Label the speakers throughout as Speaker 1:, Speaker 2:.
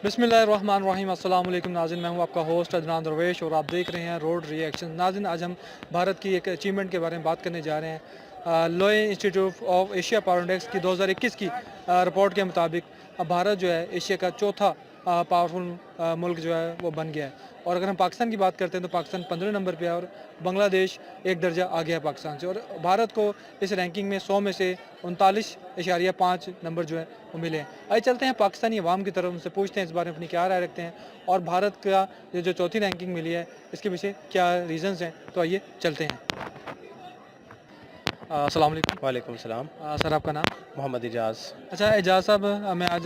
Speaker 1: बिस्मिल्लाहिर्रहमानिर्रहीम। अस्सलाम वालेकुम नाज़रीन, मैं हूं आपका होस्ट अदनान दरवेश और आप देख रहे हैं रोड रिएक्शन। नाज़रीन, आज हम भारत की एक अचीवमेंट के बारे में बात करने जा रहे हैं। लोए institute of Asia power index की 2021 की रिपोर्ट के मुताबिक भारत जो है एशिया का चौथा पावरफुल मुल्क जो है वो बन गया है। और अगर हम पाकिस्तान की बात करते हैं तो पाकिस्तान 15 नंबर पे है और बांग्लादेश एक दर्जा आगे है पाकिस्तान से। और भारत को इस रैंकिंग में 100 में से 39.5 नंबर जो है वो मिले हैं। आइए चलते हैं पाकिस्तानी अवाम की तरफ, उनसे पूछते हैं इस बारे में अपनी क्या राय रखते हैं और भारत का ये जो चौथी रैंकिंग मिली है इसके पीछे क्या रीज़न्स हैं। तो आइए चलते हैं। अस्सलाम वालेकुम।
Speaker 2: वालेकुम सलाम।
Speaker 1: सर, आपका नाम?
Speaker 2: मोहम्मद इजाज़।
Speaker 1: अच्छा एजाज साहब,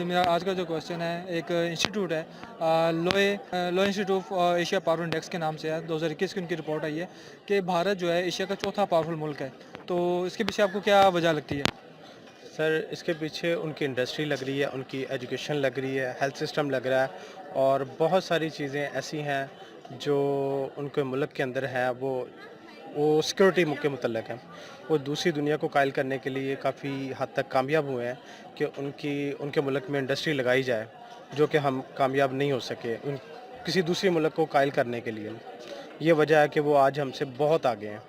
Speaker 1: मेरा आज का जो क्वेश्चन है, एक इंस्टीट्यूट है Lowy institute of Asia power index के नाम से है। 2021 की उनकी रिपोर्ट आई है कि भारत जो है एशिया का चौथा पावरफुल मुल्क है। तो इसके पीछे आपको क्या वजह लगती है?
Speaker 2: सर, इसके पीछे उनकी इंडस्ट्री लग रही है, उनकी एजुकेशन लग रही है, हेल्थ सिस्टम लग रहा है और बहुत सारी चीज़ें ऐसी हैं जो उनके मुल्क के अंदर है। वो सिक्योरिटी के मुतल्लिक़ हैं। वो दूसरी दुनिया को कायल करने के लिए काफ़ी हद तक कामयाब हुए हैं कि उनके मुल्क में इंडस्ट्री लगाई जाए, जो कि हम कामयाब नहीं हो सके किसी दूसरे मुल्क को कायल करने के लिए। ये वजह है कि वो आज हमसे बहुत आगे हैं।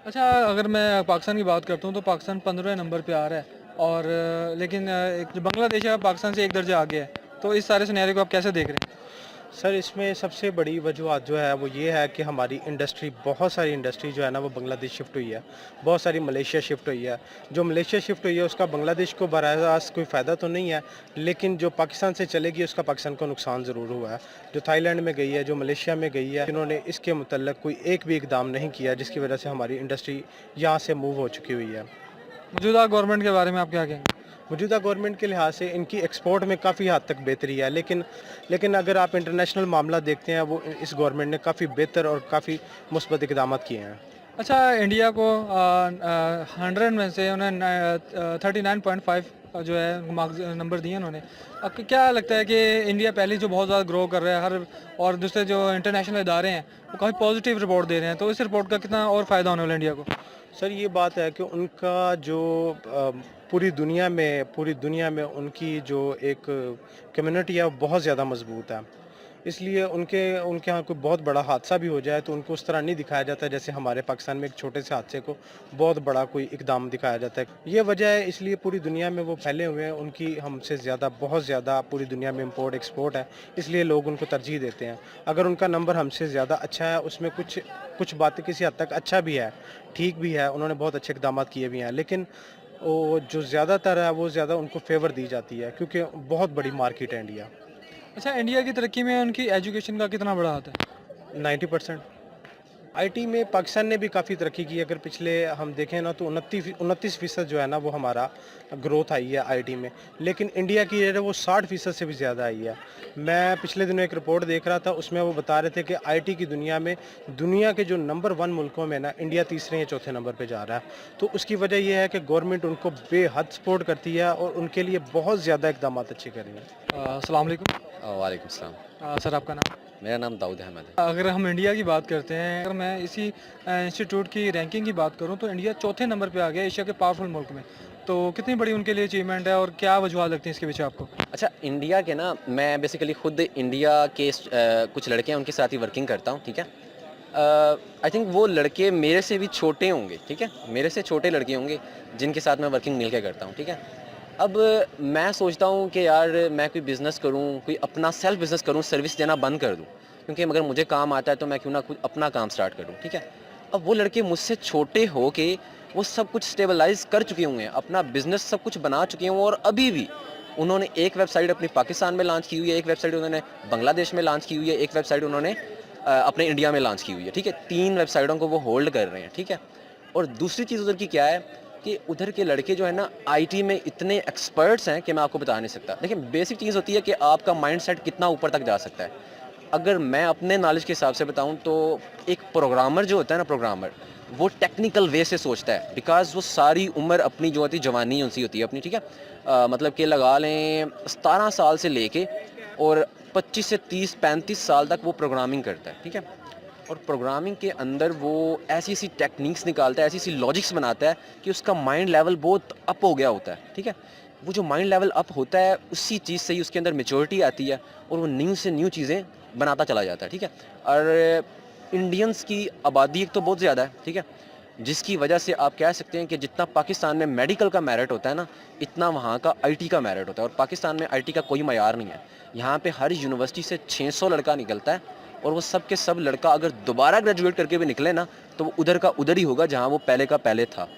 Speaker 1: अच्छा, अगर मैं पाकिस्तान की बात करता हूँ तो पाकिस्तान 15वें नंबर पे आ रहा है और लेकिन एक जो बांग्लादेश है पाकिस्तान से एक दर्जा आगे है। तो इस सारे सिनेरियो को आप कैसे देख रहे हैं?
Speaker 2: सर, इसमें सबसे बड़ी वजूहत जो है वो ये है कि हमारी इंडस्ट्री, बहुत सारी इंडस्ट्री जो है ना वो बांग्लादेश शिफ्ट हुई है, बहुत सारी मलेशिया शिफ्ट हुई है। जो मलेशिया शिफ्ट हुई है उसका बांग्लादेश को बराह रास्त कोई फ़ायदा तो नहीं है, लेकिन जो पाकिस्तान से चलेगी उसका पाकिस्तान को नुकसान ज़रूर हुआ है। जो थाईलैंड में गई है, जो मलेशिया में गई है, इन्होंने इसके मुतल्लिक़ कोई एक भी इकदाम नहीं किया, जिसकी वजह से हमारी इंडस्ट्री यहाँ से मूव हो चुकी हुई है।
Speaker 1: मौजूदा गवर्नमेंट के बारे में आप क्या कहेंगे?
Speaker 2: मौजूदा गवर्नमेंट के लिहाज से इनकी एक्सपोर्ट में काफ़ी हद तक बेहतरी है, लेकिन अगर आप इंटरनेशनल मामला देखते हैं, वो इस गवर्नमेंट ने काफ़ी बेहतर और काफ़ी मुस्बत इक़दाम किए हैं।
Speaker 1: अच्छा, इंडिया को 100 में से उन्हें 39.5 जो है मार्क्स नंबर दिए उन्होंने। आपको क्या लगता है कि इंडिया पहले जो बहुत ज़्यादा ग्रो कर रहा है हर और दूसरे जो इंटरनेशनल इदारे हैं वो काफ़ी पॉजिटिव रिपोर्ट दे रहे हैं, तो इस रिपोर्ट का कितना और फ़ायदा होने वाला है इंडिया को?
Speaker 2: सर, ये बात है कि उनका जो पूरी दुनिया में उनकी जो एक कम्युनिटी है वो बहुत ज़्यादा मजबूत है। इसलिए उनके उनके यहाँ कोई बहुत बड़ा हादसा भी हो जाए तो उनको उस तरह नहीं दिखाया जाता जैसे हमारे पाकिस्तान में एक छोटे से हादसे को बहुत बड़ा कोई इकदाम दिखाया जाता है। ये वजह है, इसलिए पूरी दुनिया में वो फैले हुए हैं। उनकी हमसे ज़्यादा, बहुत ज़्यादा पूरी दुनिया में इंपोर्ट एक्सपोर्ट है, इसलिए लोग उनको तरजीह देते हैं। अगर उनका नंबर हमसे ज़्यादा अच्छा है, उसमें कुछ कुछ बातें किसी हद तक अच्छा भी है, ठीक भी है, उन्होंने बहुत अच्छे इकदाम किए भी हैं, लेकिन वो जो ज़्यादातर है वो ज़्यादा उनको फेवर दी जाती है क्योंकि बहुत बड़ी मार्केट है इंडिया।
Speaker 1: अच्छा, इंडिया की तरक्की में उनकी एजुकेशन का कितना बड़ा हाथ है?
Speaker 2: 90%। आईटी में पाकिस्तान ने भी काफ़ी तरक्की की है। अगर पिछले हम देखें ना तो 29% जो है ना वो हमारा ग्रोथ आई है आईटी में, लेकिन इंडिया की जो है वो 60% से भी ज़्यादा आई है। मैं पिछले दिनों एक रिपोर्ट देख रहा था, उसमें वो बता रहे थे कि आईटी की दुनिया में, दुनिया के जो नंबर 1 मुल्कों में ना इंडिया तीसरे या चौथे नंबर पर जा रहा है। तो उसकी वजह यह है कि गवर्नमेंट उनको बेहद सपोर्ट करती है और उनके लिए बहुत ज़्यादा इकदाम अच्छे कर रही है।
Speaker 1: अस्सलाम वालेकुम।
Speaker 3: वालेकुम सलाम।
Speaker 1: सर, आपका नाम?
Speaker 3: मेरा नाम दाऊद अहमद है।
Speaker 1: अगर हम इंडिया की बात करते हैं, अगर मैं इसी इंस्टीट्यूट की रैंकिंग की बात करूं तो इंडिया चौथे नंबर पे आ गया एशिया के पावरफुल मुल्क में। तो कितनी बड़ी उनके लिए अचीवमेंट है और क्या वजूहत लगती है इसके पीछे आपको?
Speaker 3: अच्छा, इंडिया के ना, मैं बेसिकली खुद इंडिया के कुछ लड़के हैं उनके साथ ही वर्किंग करता हूँ, ठीक है। आई थिंक वो लड़के मेरे से भी छोटे होंगे, ठीक है, मेरे से छोटे लड़के होंगे जिनके साथ मैं वर्किंग मिल के करता हूँ, ठीक है। अब मैं सोचता हूँ कि यार मैं कोई बिज़नेस करूँ, कोई अपना सेल्फ बिज़नेस करूँ, सर्विस देना बंद कर दूँ, क्योंकि अगर मुझे काम आता है तो मैं क्यों ना खुद अपना काम स्टार्ट करूँ, ठीक है। अब वो लड़के मुझसे छोटे हो के वो सब कुछ स्टेबलाइज कर चुके हुए हैं, अपना बिज़नेस सब कुछ बना चुके हैं और अभी भी उन्होंने एक वेबसाइट अपनी पाकिस्तान में लॉन्च की हुई है, एक वेबसाइट उन्होंने बांग्लादेश में लॉन्च की हुई है, एक वेबसाइट उन्होंने अपने इंडिया में लॉन्च की हुई है, ठीक है। 3 वेबसाइटों को वो होल्ड कर रहे हैं, ठीक है। और दूसरी चीज़ उधर की क्या है कि उधर के लड़के जो है ना आईटी में इतने एक्सपर्ट्स हैं कि मैं आपको बता नहीं सकता। लेकिन बेसिक चीज़ होती है कि आपका माइंडसेट कितना ऊपर तक जा सकता है। अगर मैं अपने नॉलेज के हिसाब से बताऊं तो एक प्रोग्रामर जो होता है ना, प्रोग्रामर वो टेक्निकल वे से सोचता है, बिकॉज वो सारी उम्र अपनी जो होती है जवानी उनसी होती है अपनी, ठीक है। मतलब कि लगा लें 17 साल से लेके और 25 से 30-35 साल तक वो प्रोग्रामिंग करता है, ठीक है। और प्रोग्रामिंग के अंदर वो ऐसी ऐसी टेक्निक्स निकालता है, ऐसी ऐसी लॉजिक्स बनाता है कि उसका माइंड लेवल बहुत अप हो गया होता है, ठीक है। वो जो माइंड लेवल अप होता है उसी चीज़ से ही उसके अंदर मेच्योरिटी आती है और वो न्यू से न्यू चीज़ें बनाता चला जाता है, ठीक है। और इंडियंस की आबादी एक तो बहुत ज़्यादा है, ठीक है, जिसकी वजह से आप कह सकते हैं कि जितना पाकिस्तान में मेडिकल का मेरिट होता है ना, इतना वहाँ का आईटी का मेरिट होता है। और पाकिस्तान में आईटी का कोई मयार नहीं है। यहाँ पे हर यूनिवर्सिटी से 600 लड़का निकलता है और वो सब के सब लड़का अगर दोबारा ग्रेजुएट करके भी निकले ना, तो वो उधर का उधर ही होगा जहाँ वो पहले का पहले था।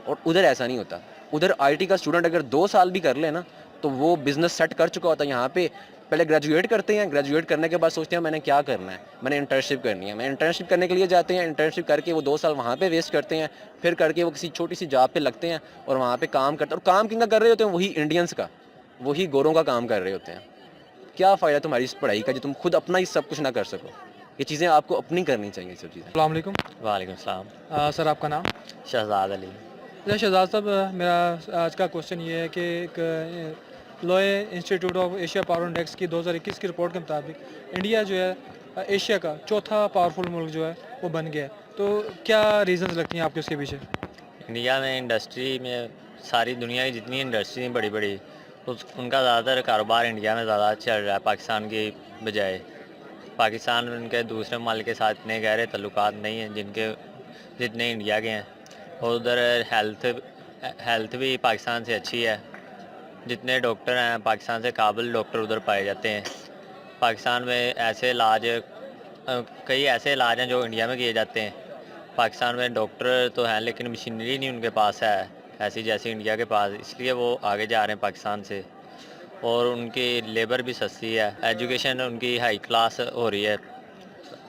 Speaker 3: और उधर ऐसा नहीं होता। उधर आईटी का स्टूडेंट अगर 2 साल भी कर ले ना, तो वो बिज़नेस सेट कर चुका होता है। यहाँ पे पहले ग्रेजुएट करते हैं, ग्रेजुएट करने के बाद सोचते हैं मैंने क्या करना है, मैंने इंटर्नशिप करनी है। मैं इंटर्नशिप करने के लिए जाते हैं, इंटर्नशिप करके वो 2 साल वहाँ पे वेस्ट करते हैं, फिर करके वो किसी छोटी सी जॉब पे लगते हैं और वहाँ पे काम करते हैं। और काम किन का कर रहे होते हैं? वही इंडियंस का, वही गोरों का काम कर रहे होते हैं। क्या फ़ायदा तुम्हारी इस पढ़ाई का जो तुम खुद अपना ही सब कुछ ना कर सको? ये चीज़ें आपको अपनी करनी चाहिए, ये सब चीज़ें।
Speaker 1: अस्सलाम वालेकुम।
Speaker 4: वालेकुम सलाम।
Speaker 1: सर आपका नाम?
Speaker 4: शहजाद अली।
Speaker 1: अच्छा शहजाद साहब, मेरा आज का क्वेश्चन ये है कि एक लोए institute of Asia power index की 2021 की रिपोर्ट के मुताबिक इंडिया जो है एशिया का चौथा पावरफुल मुल्क जो है वो बन गया है। तो क्या रीज़न्स लगती हैं आपके उसके पीछे?
Speaker 4: इंडिया में इंडस्ट्री में सारी दुनिया की जितनी इंडस्ट्री हैं बड़ी बड़ी, उनका ज़्यादातर कारोबार इंडिया में ज़्यादा चल रहा है पाकिस्तान की बजाय। पाकिस्तान में उनके दूसरे माल के साथ इतने गहरे तल्लुकात नहीं हैं जिनके जितने इंडिया के हैं। और उधर हेल्थ भी पाकिस्तान से अच्छी है। जितने डॉक्टर हैं पाकिस्तान से काबिल डॉक्टर उधर पाए जाते हैं। पाकिस्तान में ऐसे इलाज कई ऐसे इलाज हैं जो इंडिया में किए जाते हैं। पाकिस्तान में डॉक्टर तो हैं लेकिन मशीनरी नहीं उनके पास है ऐसी जैसी इंडिया के पास, इसलिए वो आगे जा रहे हैं पाकिस्तान से। और उनकी लेबर भी सस्ती है, एजुकेशन उनकी हाई क्लास हो रही है।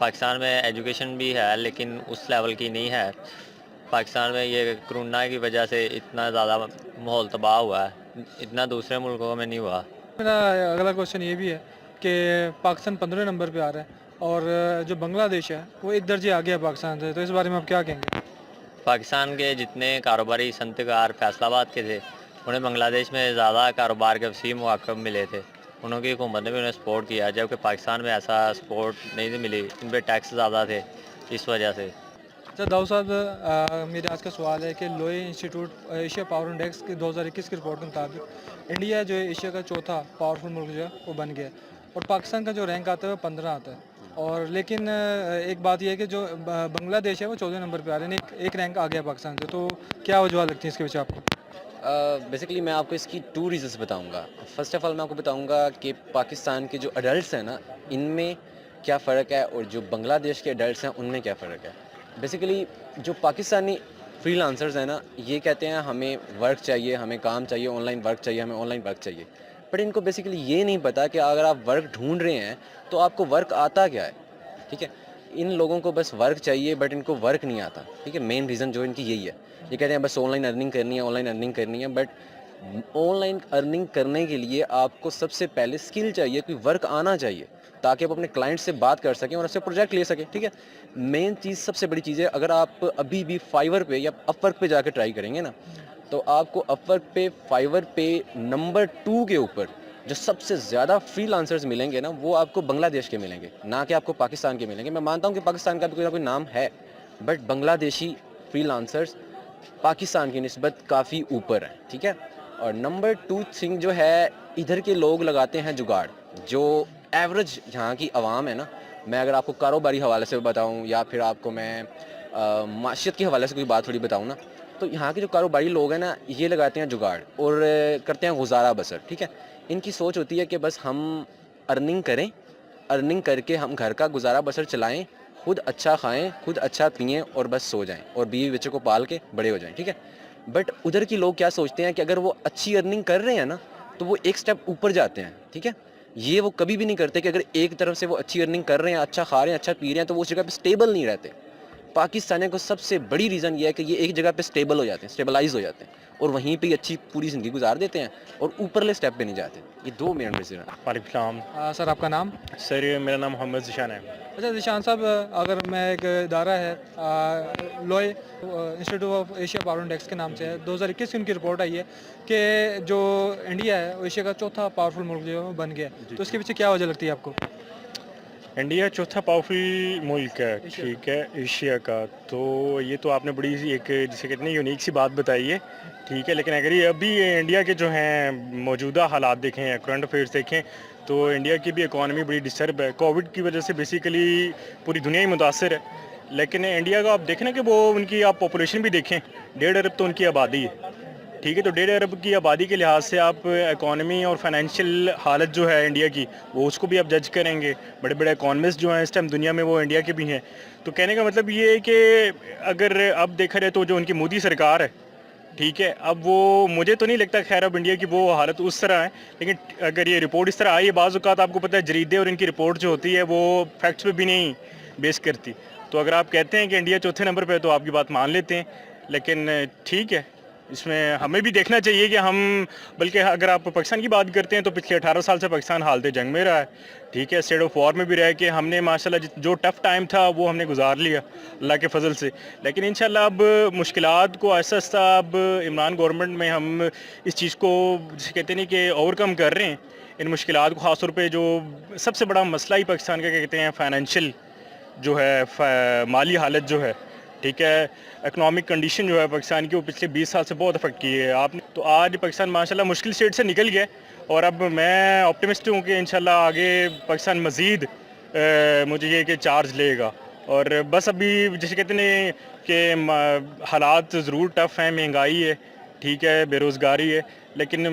Speaker 4: पाकिस्तान में एजुकेशन भी है लेकिन उस लेवल की नहीं है। पाकिस्तान में ये कोरोना की वजह से इतना ज़्यादा माहौल तबाह हुआ है, इतना दूसरे मुल्कों में नहीं हुआ।
Speaker 1: मेरा अगला क्वेश्चन ये भी है कि पाकिस्तान 15वें नंबर पे आ रहा है और जो बांग्लादेश है वो एक दर्जे आगे है पाकिस्तान से, तो इस बारे में आप क्या कहेंगे?
Speaker 4: पाकिस्तान के जितने कारोबारी संतकार फैसलाबाद के थे, उन्हें बांग्लादेश में ज़्यादा कारोबार के वसी मौक़े मिले थे। उनकी हुकूमत ने भी उन्हें सपोर्ट किया, जबकि पाकिस्तान में ऐसा सपोर्ट नहीं मिली। इन पर टैक्स ज़्यादा थे इस वजह से।
Speaker 1: अच्छा दाऊद साहब, मेरा आज का सवाल है कि लोए इंस्टीट्यूट एशिया पावर इंडेक्स की 2021 की रिपोर्ट के मुताबिक इंडिया जो है एशिया का चौथा पावरफुल मुल्क जो है वो बन गया है और पाकिस्तान का जो रैंक आता है वो 15 आता है। और लेकिन एक बात यह है कि जो बांग्लादेश है वो 14 नंबर पे आ रहे हैं, एक रैंक आ गया पाकिस्तान से। तो क्या वजह लगती है इसके पीछे आपको?
Speaker 3: बेसिकली मैं आपको इसकी 2 रीज़न्स बताऊंगा। फ़र्स्ट ऑफ़ ऑल मैं आपको बताऊंगा कि पाकिस्तान के जो अडल्ट्स हैं ना, इनमें क्या फ़र्क है और जो बांग्लादेश के अडल्ट्स हैं उनमें क्या फ़र्क है। बेसिकली जो पाकिस्तानी फ्रीलांसर्स हैं ना, ये कहते हैं हमें वर्क चाहिए, हमें काम चाहिए, ऑनलाइन वर्क चाहिए, हमें ऑनलाइन वर्क चाहिए। बट इनको बेसिकली ये नहीं पता कि अगर आप वर्क ढूंढ रहे हैं तो आपको वर्क आता क्या है, ठीक है। इन लोगों को बस वर्क चाहिए बट इनको वर्क नहीं आता, ठीक है। मेन रीज़न जो इनकी यही है। ये कहते हैं बस ऑनलाइन अर्निंग करनी है, ऑनलाइन अर्निंग करनी है। बट ऑनलाइन अर्निंग करने के लिए आपको सबसे पहले स्किल चाहिए, कोई वर्क आना चाहिए ताकि आप अपने क्लाइंट से बात कर सकें और उससे प्रोजेक्ट ले सकें, ठीक है। मेन चीज़ सबसे बड़ी चीज़ है, अगर आप अभी भी फाइवर पे या अपवर्क पे जाके ट्राई करेंगे ना, तो आपको अपवर्क पे फाइवर पे नंबर 2 के ऊपर जो सबसे ज़्यादा फ्रीलांसर्स मिलेंगे ना, वो आपको बांग्लादेश के मिलेंगे, ना कि आपको पाकिस्तान के मिलेंगे। मैं मानता हूँ कि पाकिस्तान का भी कोई ना कोई नाम है, बट बांग्लादेशी फ्रीलांसर्स पाकिस्तान की निस्बत काफ़ी ऊपर है, ठीक है। और नंबर 2 थिंग जो है, इधर के लोग लगाते हैं जुगाड़। जो एवरेज यहाँ की आवाम है ना, मैं अगर आपको कारोबारी हवाले से बताऊँ या फिर आपको मैं माशियत के हवाले से कोई बात थोड़ी बताऊँ ना, तो यहाँ के जो कारोबारी लोग हैं ना, ये लगाते हैं जुगाड़ और करते हैं गुजारा बसर, ठीक है। इनकी सोच होती है कि बस हम अर्निंग करें, अर्निंग करके हम घर का गुजारा बसर चलाएं, खुद अच्छा खाएं, खुद अच्छा पिएं और बस सो जाएं और बीवी बच्चों को पाल के बड़े हो जाएं, ठीक है। बट उधर के लोग क्या सोचते हैं कि अगर वो अच्छी अर्निंग कर रहे हैं ना, तो वो एक स्टेप ऊपर जाते हैं, ठीक है। ये वो कभी भी नहीं करते कि अगर एक तरफ से वो अच्छी अर्निंग कर रहे हैं, अच्छा खा रहे हैं, अच्छा पी रहे हैं, तो वो उस जगह पे स्टेबल नहीं रहते। पाकिस्तानियों को सबसे बड़ी रीज़न ये है कि ये एक जगह पे स्टेबल हो जाते हैं, स्टेबलाइज हो जाते हैं और वहीं पे अच्छी पूरी ज़िंदगी गुजार देते हैं और ऊपरले स्टेप पे नहीं जाते। ये 2 मेन रीज़न है।
Speaker 2: वालेकुम सलाम।
Speaker 1: सर आपका नाम?
Speaker 2: सर मेरा नाम मोहम्मद ज़िशान है।
Speaker 1: अच्छा ज़िशान साहब, अगर मैं एक इदारा है लोए institute of Asia power index के नाम से है, 2021 की उनकी रिपोर्ट आई है कि जो इंडिया है वो एशिया का चौथा पावरफुल मुल्क जो है वो बन गया है। तो इसके पीछे क्या वजह लगती है आपको?
Speaker 5: इंडिया चौथा पावरफुल मुल्क है, ठीक है, एशिया का। तो ये तो आपने बड़ी सी एक जिसे कहते हैं यूनिक सी बात बताई है, ठीक है। लेकिन अगर ये अभी इंडिया के जो हैं मौजूदा हालात देखें या करंट अफेयर्स देखें तो इंडिया की भी इकॉनमी बड़ी डिस्टर्ब है। कोविड की वजह से बेसिकली पूरी दुनिया ही मुतासर है। लेकिन इंडिया का आप देखें ना कि वो उनकी आप पॉपुलेशन भी देखें, 1.5 अरब तो उनकी आबादी है, ठीक है। तो 1.5 अरब की आबादी के लिहाज से आप इकॉनमी और फाइनेंशियल हालत जो है इंडिया की, वो उसको भी आप जज करेंगे। बड़े बड़े इकॉनमिस्ट जो हैं इस टाइम दुनिया में वो इंडिया के भी हैं। तो कहने का मतलब ये है कि अगर अब देखा जाए तो जो उनकी मोदी सरकार है, ठीक है, अब वो मुझे तो नहीं लगता खैर अब इंडिया की वो हालत उस तरह है। लेकिन अगर ये रिपोर्ट इस तरह आई है, बाज़ औक़ात आपको पता है जरीदे और इनकी रिपोर्ट जो होती है वो फैक्ट्स पे भी नहीं बेस करती। तो अगर आप कहते हैं कि इंडिया चौथे नंबर पे है तो आपकी बात मान लेते हैं। लेकिन ठीक है, इसमें हमें भी देखना चाहिए कि हम, बल्कि अगर आप पाकिस्तान की बात करते हैं तो पिछले 18 साल से पाकिस्तान हालत जंग में रहा है, ठीक है। स्टेट ऑफ वॉर में भी रह के हमने माशाल्लाह जो टफ़ टाइम था वो हमने गुजार लिया अल्लाह के फजल से। लेकिन इंशाल्लाह अब मुश्किलात को आहिस्ता आहिस्ता अब इमरान गवर्नमेंट में हम इस चीज़ को जिसे कहते नहीं कि ओवरकम कर रहे हैं इन मुश्किलात को। ख़ास तौर पे जो सबसे बड़ा मसला ही पाकिस्तान का क्या कहते हैं फाइनेंशियल जो है माली हालत जो है, ठीक है, इकनॉमिक कंडीशन जो है पाकिस्तान की वो पिछले 20 साल से बहुत अफेक्ट की है आपने। तो आज पाकिस्तान माशाल्लाह मुश्किल स्टेट से निकल गया और अब मैं ऑप्टिमिस्ट हूँ कि इंशाल्लाह आगे पाकिस्तान मज़ीद मुझे ये कि चार्ज लेगा। और बस अभी जैसे कहते हैं कि हालात ज़रूर टफ़ हैं, महंगाई है, ठीक है, बेरोज़गारी है। लेकिन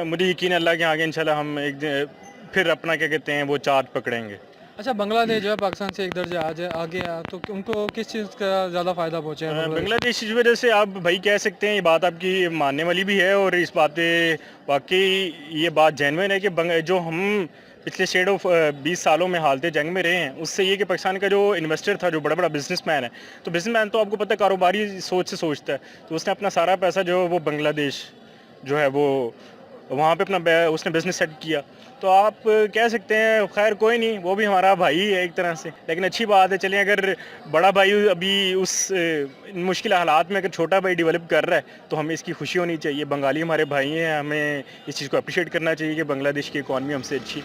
Speaker 5: मुझे यकीन है अल्लाह के आगे इंशाल्लाह हम एक दिन फिर अपना क्या कहते हैं वो चार्ज पकड़ेंगे।
Speaker 1: अच्छा, बांग्लादेश जो है पाकिस्तान से एक दर्जा आगे आ, तो उनको किस चीज़ का ज़्यादा फ़ायदा पहुँचा है?
Speaker 5: बांग्लादेश इस वजह से आप भाई कह सकते हैं, ये बात आपकी मानने वाली भी है और इस बात पे वाकई ये बात जेन्युइन है कि जो हम पिछले स्टेट ऑफ 20 सालों में हालत जंग में रहे हैं, उससे ये कि पाकिस्तान का जो इन्वेस्टर था, जो बड़ा बड़ा बिजनेसमैन है, तो बिजनेसमैन तो आपको पता है कारोबारी सोच से सोचता है, तो उसने अपना सारा पैसा जो है वो बांग्लादेश जो है वो वहाँ पे अपना उसने बिज़नेस सेट किया। तो आप कह सकते हैं खैर कोई नहीं, वो भी हमारा भाई है एक तरह से। लेकिन अच्छी बात है, चलिए अगर बड़ा भाई अभी उस मुश्किल हालात में अगर छोटा भाई डेवलप कर रहा है तो हमें इसकी खुशी होनी चाहिए। बंगाली हमारे भाई हैं, हमें इस चीज़ को अप्रिशिएट करना चाहिए कि बांग्लादेश की इकॉनमी हमसे अच्छी